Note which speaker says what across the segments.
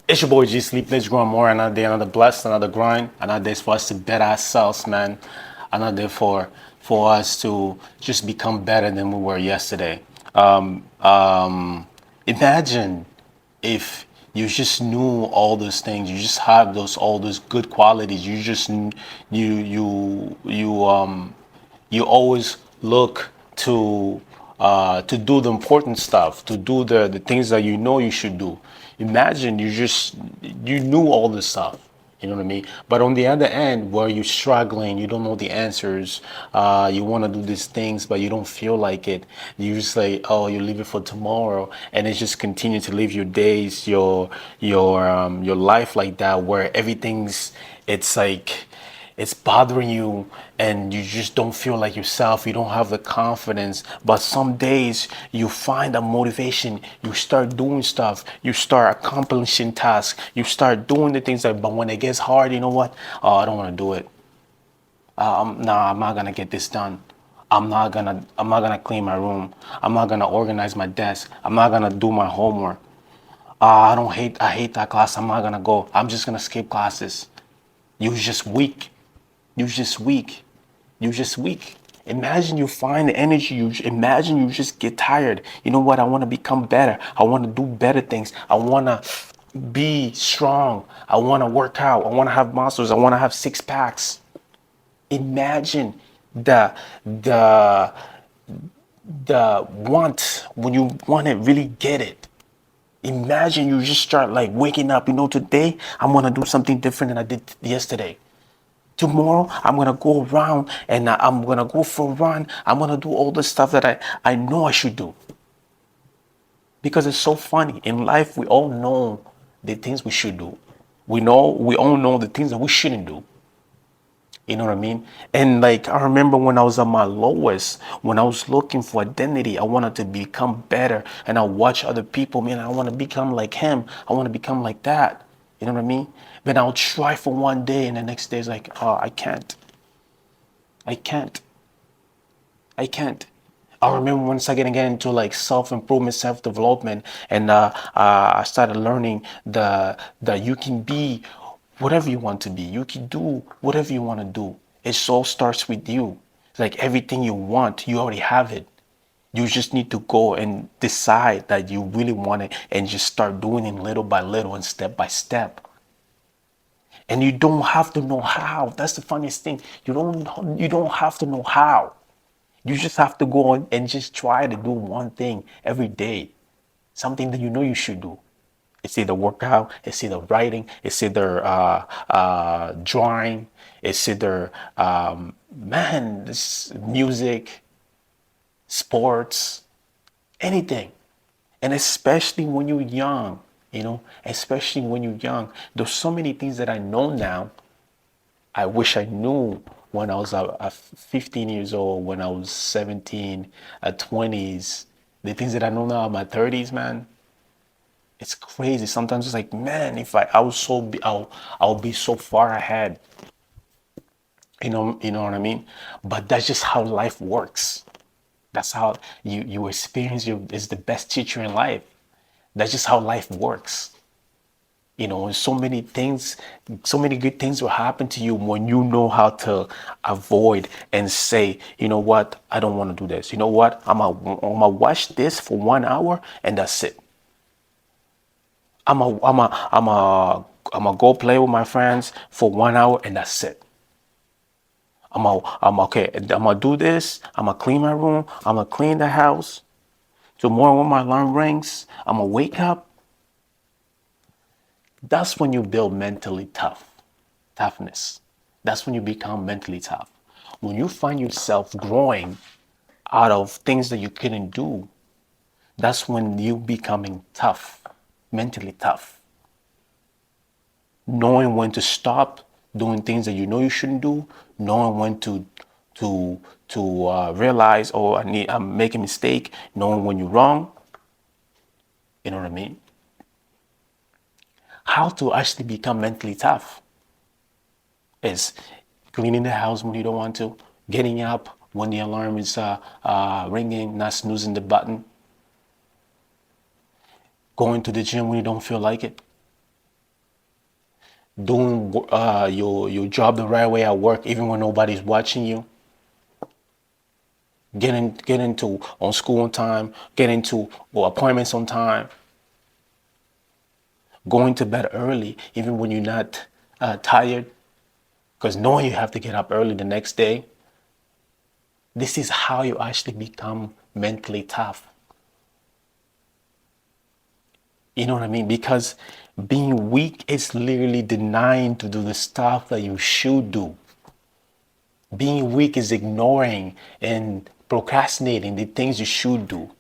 Speaker 1: It's your boy G Sleep. Let's grow more. Another day, another blessed, another grind. Another day for us to better ourselves, man. Another day for us to just become better than we were yesterday. Imagine if you just knew all those things. You just have all those good qualities. You just you always look to do the important stuff, to do the things that you know you should do. Imagine you knew all this stuff. You know what I mean? But on the other end, where you're struggling, you don't know the answers. You want to do these things, but you don't feel like it. You just like, oh, you leave it for tomorrow, and it's just continue to live your days, your life like that, where everything's it's like it's bothering you and you just don't feel like yourself. You don't have the confidence. But some days you find a motivation. You start doing stuff. You start accomplishing tasks. You start doing the things that, but when it gets hard, you know what? Oh, I don't want to do it. Nah, I'm not gonna get this done. I'm not gonna clean my room. I'm not gonna organize my desk. I'm not gonna do my homework. I hate that class. I'm not gonna go. I'm just gonna skip classes. You're just weak. You're just weak. You're just weak. Imagine you find the energy. Imagine you just get tired. You know what? I want to become better. I want to do better things. I want to be strong. I want to work out. I want to have muscles. I want to have six packs. Imagine the the the want when you want to really get it. Imagine you just start like waking up. Today I'm gonna do something different than I did yesterday. Tomorrow I'm gonna go around and I'm gonna go for a run. I'm gonna do all the stuff that I know I should do. Because it's so funny. In life we all know the things we should do. We all know the things that we shouldn't do. You know what I mean? And like I remember when I was at my lowest, when I was looking for identity, I wanted to become better. And I watch other people, man, I want to become like him. I want to become like that. You know what I mean? But I'll try for one day and the next day is like, oh, I can't. I can't. I can't. I remember once I get into like self-improvement, self-development, and I started learning that you can be whatever you want to be. You can do whatever you want to do. It all starts with you. It's like everything you want, you already have it. You just need to go and decide that you really want it and just start doing it little by little and step by step. And you don't have to know how. That's the funniest thing. You don't have to know how. You just have to go on and just try to do one thing every day. Something that you know you should do. It's either workout, it's either writing, it's either drawing, it's either this music, sports, anything. And especially when you're young, especially when you're young, there's so many things that I know now I wish I knew when I was 15 years old, when I was 17, at 20s. The things that I know now in my 30s, man, it's crazy. Sometimes it's like, man, if I was I'll be so far ahead. You know what I mean? But that's just how life works. That's how you experience is the best teacher in life. That's just how life works. And so many things, so many good things will happen to you when you know how to avoid and say, you know what, I don't want to do this. You know what, I'm gonna watch this for 1 hour and that's it. I'm a go play with my friends for 1 hour and that's it. I'm okay. I'm gonna do this. I'm gonna clean my room. I'm gonna clean the house. Tomorrow when my alarm rings, I'm gonna wake up. That's when you build toughness. That's when you become mentally tough. When you find yourself growing out of things that you couldn't do, that's when you becoming tough, mentally tough. Knowing when to stop doing things that you know you shouldn't do, knowing when to realize, oh, I'm making a mistake, knowing when you're wrong. You know what I mean? How to actually become mentally tough is cleaning the house when you don't want to, getting up when the alarm is ringing, not snoozing the button, going to the gym when you don't feel like it, doing your job the right way at work, even when nobody's watching you, getting to on school on time, getting to appointments on time, going to bed early, even when you're not tired, because knowing you have to get up early the next day. This is how you actually become mentally tough. You know what I mean? Because being weak is literally denying to do the stuff that you should do. Being weak is ignoring and procrastinating the things you should do.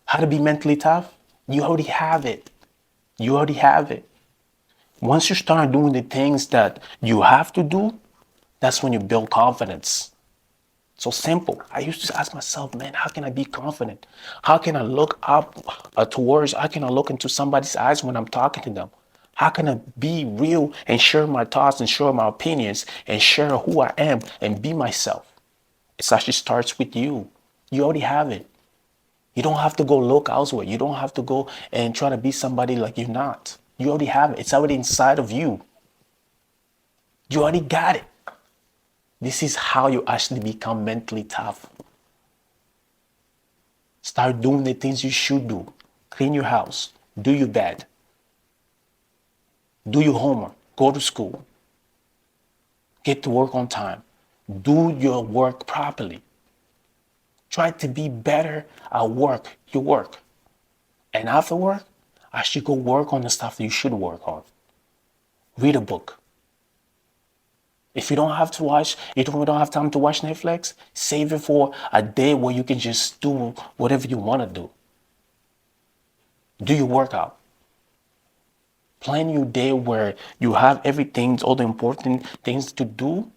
Speaker 1: How to be mentally tough? You already have it. You already have it. Once you start doing the things that you have to do, that's when you build confidence. So simple. I used to ask myself, man, how can I be confident? How can I look up towards, how can I look into somebody's eyes when I'm talking to them? How can I be real and share my thoughts and share my opinions and share who I am and be myself? It actually starts with you. You already have it. You don't have to go look elsewhere. You don't have to go and try to be somebody like you're not. You already have it. It's already inside of you. You already got it. This is how you actually become mentally tough. Start doing the things you should do. Clean your house. Do your bed. Do your homework. Go to school. Get to work on time. Do your work properly. Try to be better at work, your work. And after work, actually go work on the stuff that you should work on. Read a book. If you don't have to watch, you don't have time to watch Netflix, save it for a day where you can just do whatever you want to do. Do your workout. Plan your day where you have everything, all the important things to do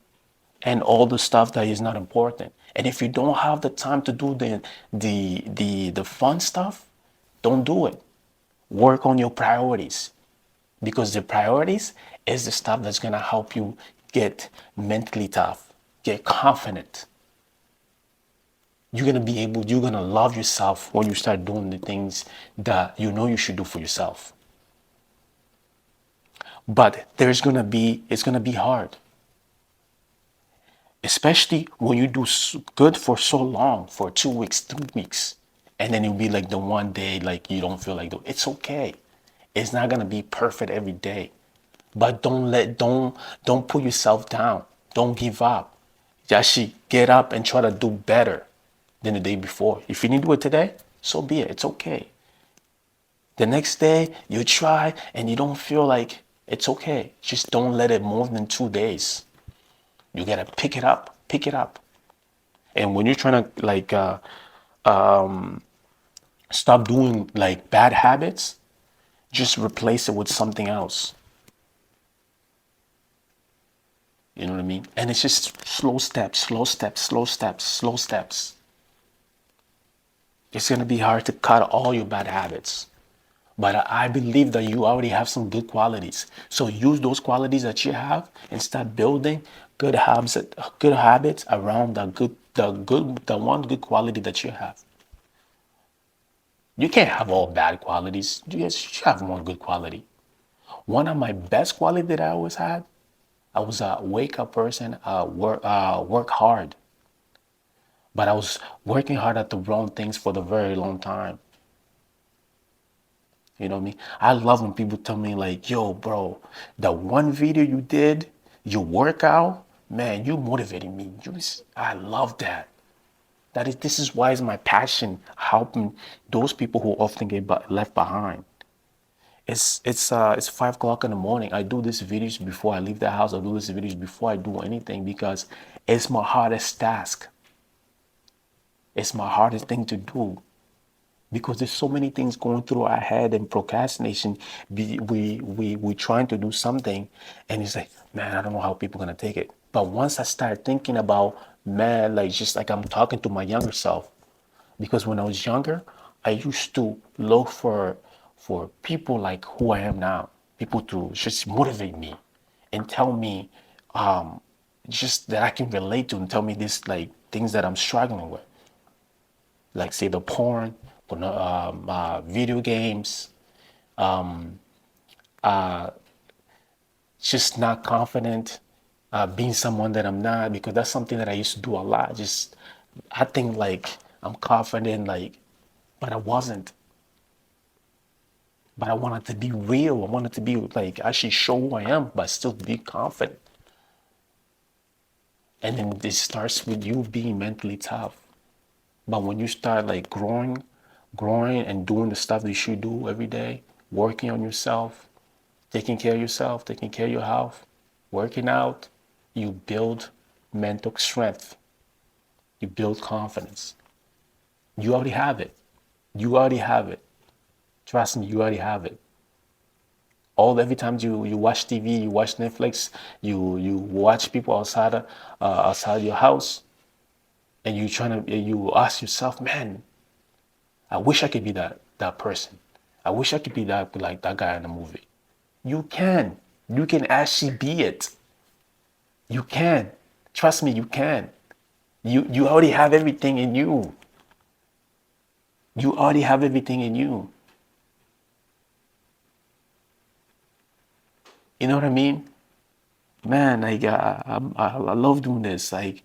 Speaker 1: and all the stuff that is not important. And if you don't have the time to do the fun stuff, don't do it. Work on your priorities because the priorities is the stuff that's gonna help you get mentally tough, get confident. You're gonna love yourself when you start doing the things that you know you should do for yourself. But it's gonna be hard, especially when you do good for so long, for 2 weeks, 3 weeks, and then it'll be like the one day like you don't feel like doing. It's okay. It's not gonna be perfect every day, but don't put yourself down. Don't give up. Just get up and try to do better than the day before. If you need to do it today, so be it. It's okay. The next day you try and you don't feel like it's okay. Just don't let it more than 2 days. You gotta pick it up, pick it up. And when you're trying to stop doing like bad habits, just replace it with something else. You know what I mean? And it's just slow steps, slow steps, slow steps, slow steps. It's gonna be hard to cut all your bad habits. But I believe that you already have some good qualities. So use those qualities that you have and start building good habits around the one good quality that you have. You can't have all bad qualities. You just have one good quality. One of my best qualities that I always had, I was a wake up person, work hard. But I was working hard at the wrong things for the very long time. You know what I mean? I love when people tell me like, yo, bro, the one video you did, your workout, man, you motivated me. I love that. This is why is my passion helping those people who often get left behind. It's 5 o'clock in the morning. I do these videos before I leave the house. I do these videos before I do anything because it's my hardest task. It's my hardest thing to do because there's so many things going through our head and procrastination. We trying to do something and it's like, man, I don't know how people are gonna take it. But once I start thinking about, man, like just like I'm talking to my younger self, because when I was younger, I used to look for people like who I am now, people to just motivate me and tell me just that I can relate to and tell me this like things that I'm struggling with, like say the porn, video games, just not confident, being someone that I'm not, because that's something that I used to do a lot. Just, I think like I'm confident, like, but I wasn't. But I wanted to be real. I wanted to be like actually show who I am, but still be confident. And then this starts with you being mentally tough. But when you start like growing and doing the stuff that you should do every day, working on yourself, taking care of yourself, taking care of your health, working out, you build mental strength. You build confidence. You already have it. You already have it. Trust me, you already have it. Every time you watch TV, you watch Netflix, you watch people outside your house, and you ask yourself, man, I wish I could be that person. I wish I could be that like that guy in the movie. You can. You can actually be it. You can. Trust me, you can. You already have everything in you. You already have everything in you. You know what I mean? Man, like I love doing this. Like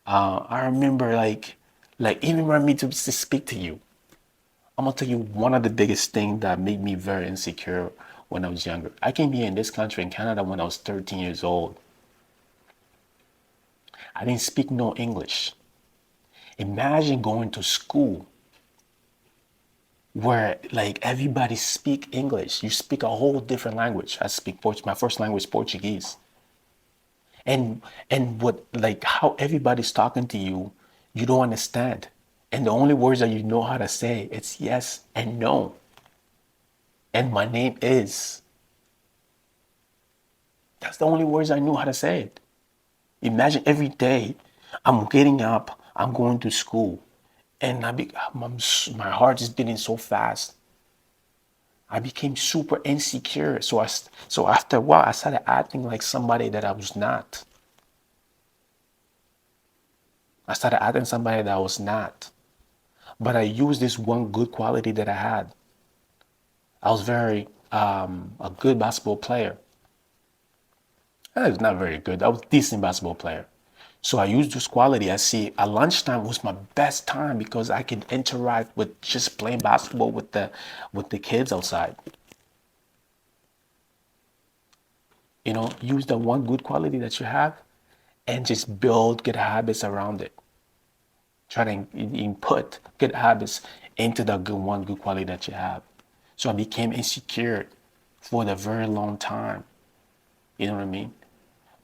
Speaker 1: I remember like even when me to speak to you. I'm gonna tell you one of the biggest things that made me very insecure when I was younger. I came here in this country in Canada when I was 13 years old. I didn't speak no English. Imagine going to school where like everybody speak English. You speak a whole different language. I speak Portuguese. My first language is Portuguese. And what like how everybody's talking to you, you don't understand. And the only words that you know how to say, it's yes and no. And my name is. That's the only words I knew how to say it. Imagine every day I'm getting up, I'm going to school, and my heart is beating so fast. I became super insecure. So after a while, I started acting like somebody that I was not. I started acting somebody that I was not. But I used this one good quality that I had. I was very a good basketball player. I was not very good. I was a decent basketball player. So I used this quality. I see at lunchtime was my best time because I could interact with just playing basketball with the kids outside. You know, use the one good quality that you have and just build good habits around it. Try to input good habits into the good quality that you have. So I became insecure for a very long time. You know what I mean?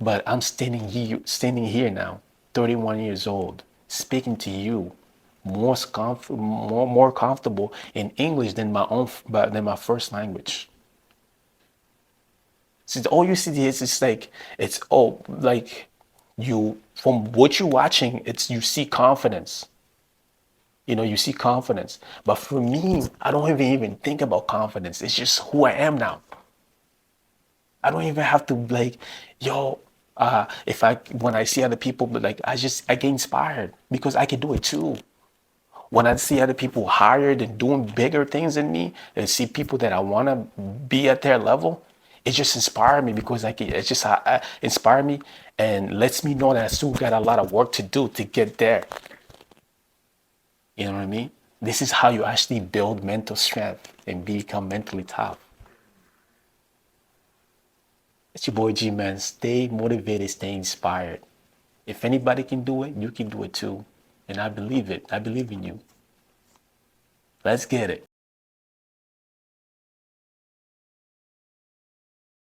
Speaker 1: But I'm standing here now, 31 years old, speaking to you, more comfortable in English than my first language. See, all you see is it's like it's all like you from what you're watching. It's you see confidence. You know, you see confidence. But for me, I don't even think about confidence. It's just who I am now. I don't even have to like, yo, if I when I see other people, but like I get inspired because I can do it too. When I see other people hired and doing bigger things than me, and see people that I want to be at their level, it just inspired me because it just inspired me and lets me know that I still got a lot of work to do to get there. You know what I mean? This is how you actually build mental strength and become mentally tough. It's your boy G Man. Stay motivated, stay inspired. If anybody can do it, you can do it too. And I believe it. I believe in you. Let's get it.